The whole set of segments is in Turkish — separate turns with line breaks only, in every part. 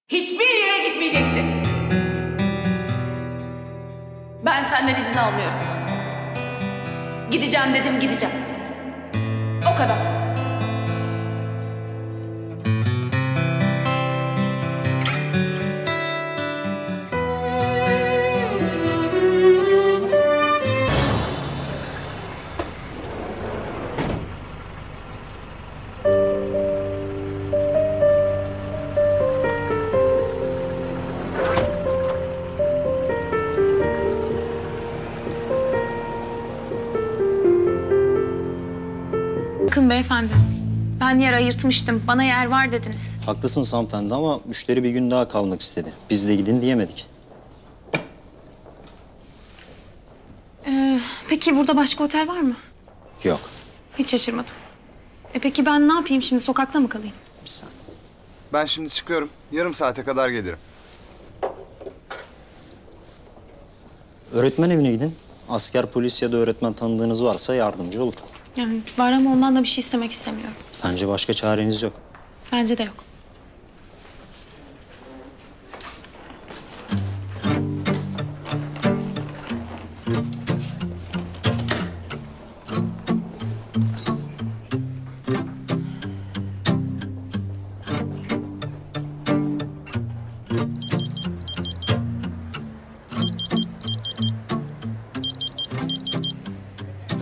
Hiçbir yere gitmeyeceksin. Ben senden izin almıyorum. Gideceğim dedim, gideceğim. O kadar.
Bakın beyefendi, ben yer ayırtmıştım. Bana yer var dediniz.
Haklısınız hanımefendi ama müşteri bir gün daha kalmak istedi. Biz de gidin diyemedik.
Peki burada başka otel var mı?
Yok.
Hiç şaşırmadım. Peki ben ne yapayım şimdi? Sokakta mı kalayım?
Bir saniye.
Ben şimdi çıkıyorum. Yarım saate kadar gelirim.
Öğretmen evine gidin. Asker, polis ya da öğretmen tanıdığınız varsa yardımcı olur.
Yani var ama ondan da bir şey istemek istemiyorum.
Bence başka çareniz yok.
Bence de yok.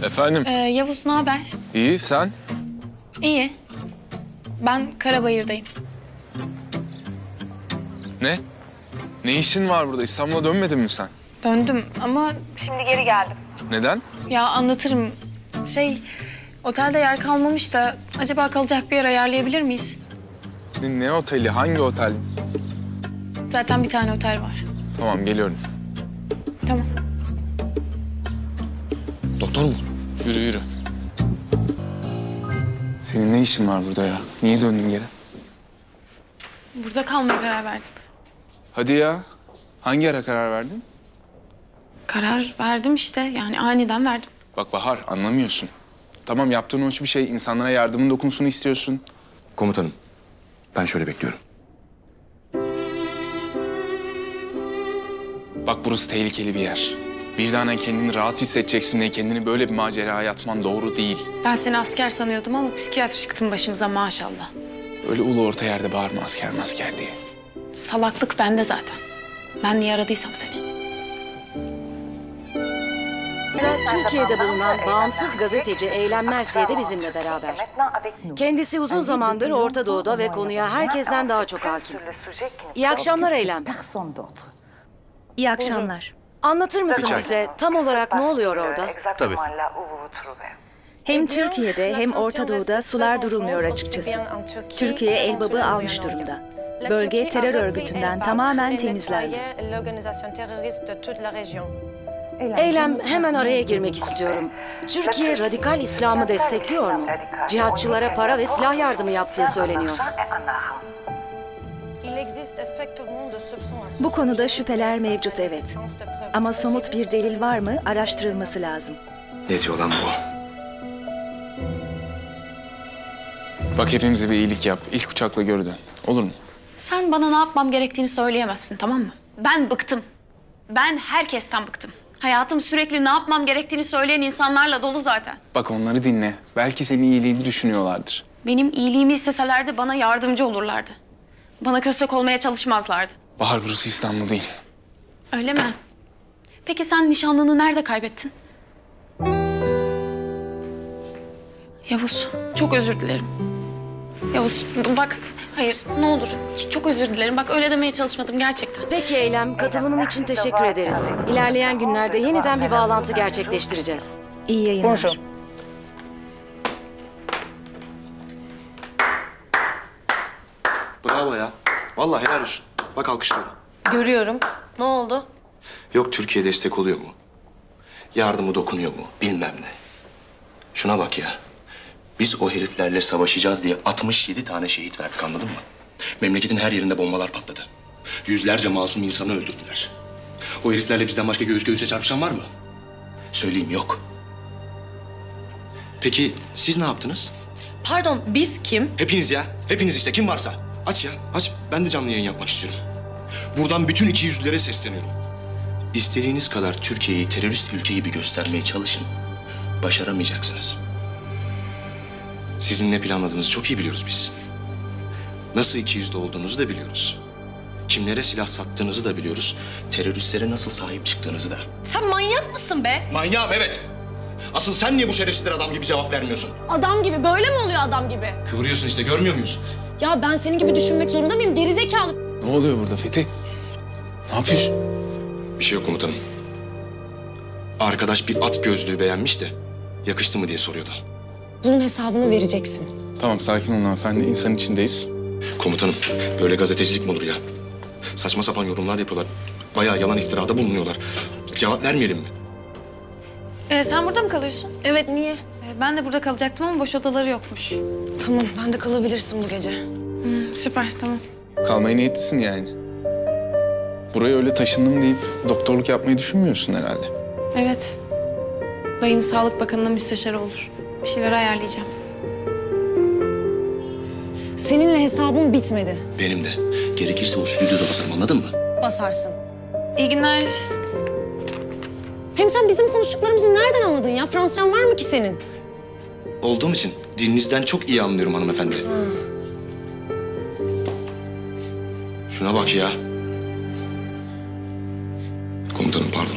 Efendim?
Yavuz ne haber?
İyi, sen?
İyi. Ben Karabayır'dayım.
Ne? Ne işin var burada? İstanbul'a dönmedin mi sen?
Döndüm ama şimdi geri geldim.
Neden?
Ya anlatırım. Otelde yer kalmamış da acaba kalacak bir yer ayarlayabilir miyiz?
Ne oteli? Hangi otel?
Zaten bir tane otel var.
Tamam, geliyorum.
Tamam.
Doktor mu?
Yürü, yürü. Senin ne işin var burada ya? Niye döndün geri?
Burada kalmaya karar verdim.
Hadi ya. Hangi ara karar verdin?
Karar verdim işte. Yani aniden verdim.
Bak Bahar, anlamıyorsun. Tamam, yaptığın hoş bir şey. İnsanlara yardımın dokunsun istiyorsun.
Komutanım, ben şöyle bekliyorum.
Bak burası tehlikeli bir yer. Vicdanen kendini rahat hissedeceksin diye kendini böyle bir maceraya atman doğru değil.
Ben seni asker sanıyordum ama psikiyatri çıktın başımıza maşallah.
Öyle ulu orta yerde bağırma asker masker diye.
Salaklık bende zaten. Ben niye aradıysam seni.
Türkiye'de bulunan bağımsız gazeteci Eylem Mersiye de bizimle beraber. Kendisi uzun zamandır Orta Doğu'da ve konuya herkesten daha çok hakim. İyi akşamlar Eylem.
İyi akşamlar.
Anlatır mısın bize tam olarak ne oluyor orada?
Tabii.
Hem Türkiye'de hem Orta Doğu'da sular durulmuyor açıkçası. Türkiye Elbap'ı almış durumda. Bölge terör örgütünden tamamen temizlendi.
Eylem, hemen araya girmek istiyorum. Türkiye radikal İslam'ı destekliyor mu? Cihatçılara para ve silah yardımı yaptığı söyleniyor.
Bu konuda şüpheler mevcut, evet. Ama somut bir delil var mı araştırılması lazım.
Ne diyor lan bu?
Bak hepimize bir iyilik yap. İlk uçakla geri dön. Olur mu?
Sen bana ne yapmam gerektiğini söyleyemezsin, tamam mı? Ben bıktım. Ben herkesten bıktım. Hayatım sürekli ne yapmam gerektiğini söyleyen insanlarla dolu zaten.
Bak onları dinle. Belki senin iyiliğini düşünüyorlardır.
Benim iyiliğimi isteselerdi bana yardımcı olurlardı. Bana köstek olmaya çalışmazlardı.
Bahar burası İstanbul değil.
Öyle mi? Peki sen nişanlını nerede kaybettin? Yavuz, çok özür dilerim. Yavuz, bak, hayır, ne olur. Çok özür dilerim. Bak, öyle demeye çalışmadım gerçekten.
Peki Eylem, katılımın için teşekkür ederiz. İlerleyen günlerde yeniden bir bağlantı gerçekleştireceğiz.
İyi yayınlar.
Bravo ya. Vallahi helal olsun. Bak alkışlıyorum.
Görüyorum. Ne oldu?
Yok Türkiye destek oluyor mu? Yardımı dokunuyor mu? Bilmem ne. Şuna bak ya. Biz o heriflerle savaşacağız diye 67 tane şehit verdik, anladın mı? Memleketin her yerinde bombalar patladı. Yüzlerce masum insanı öldürdüler. O heriflerle bizden başka göğüs göğüse çarpışan var mı? Söyleyeyim, yok. Peki siz ne yaptınız?
Pardon, biz kim?
Hepiniz ya. Hepiniz işte, kim varsa. Aç ya, aç. Ben de canlı yayın yapmak istiyorum. Buradan bütün ikiyüzlülere sesleniyorum. İstediğiniz kadar Türkiye'yi terörist ülke gibi göstermeye çalışın. Başaramayacaksınız. Sizin ne planladığınızı çok iyi biliyoruz biz. Nasıl ikiyüzlü olduğunuzu da biliyoruz. Kimlere silah sattığınızı da biliyoruz. Teröristlere nasıl sahip çıktığınızı da.
Sen manyak mısın be?
Manyağım evet. Asıl sen niye bu şerefsizlere adam gibi cevap vermiyorsun?
Adam gibi böyle mi oluyor adam gibi?
Kıvırıyorsun işte, görmüyor muyuz?
Ya ben senin gibi düşünmek zorunda mıyım? Gerizekalı.
Ne oluyor burada Fethi? Ne yapıyorsun?
Bir şey yok komutanım. Arkadaş bir at gözlüğü beğenmiş de yakıştı mı diye soruyordu.
Bunun hesabını vereceksin.
Tamam sakin olun hanımefendi. İnsan içindeyiz.
Komutanım böyle gazetecilik mi olur ya? Saçma sapan yorumlar yapıyorlar. Bayağı yalan iftirada bulunuyorlar. Cevap vermeyelim mi?
Sen burada mı kalıyorsun?
Evet, niye?
Ben de burada kalacaktım ama boş odaları yokmuş.
Tamam, ben de kalabilirsin bu gece.
Süper, tamam.
Kalmaya niyetlisin yani. Buraya öyle taşındım deyip doktorluk yapmayı düşünmüyorsun herhalde.
Evet. Dayım Sağlık Bakanı'na müsteşarı olur. Bir şeyler ayarlayacağım.
Seninle hesabım bitmedi.
Benim de. Gerekirse o stüdyoda basarım, anladın mı?
Basarsın.
İyi günler.
Hem sen bizim konuştuklarımızı nereden anladın ya? Fransızcan var mı ki senin?
Olduğum için dilinizden çok iyi anlıyorum hanımefendi. Şuna bak ya. Komutanım pardon.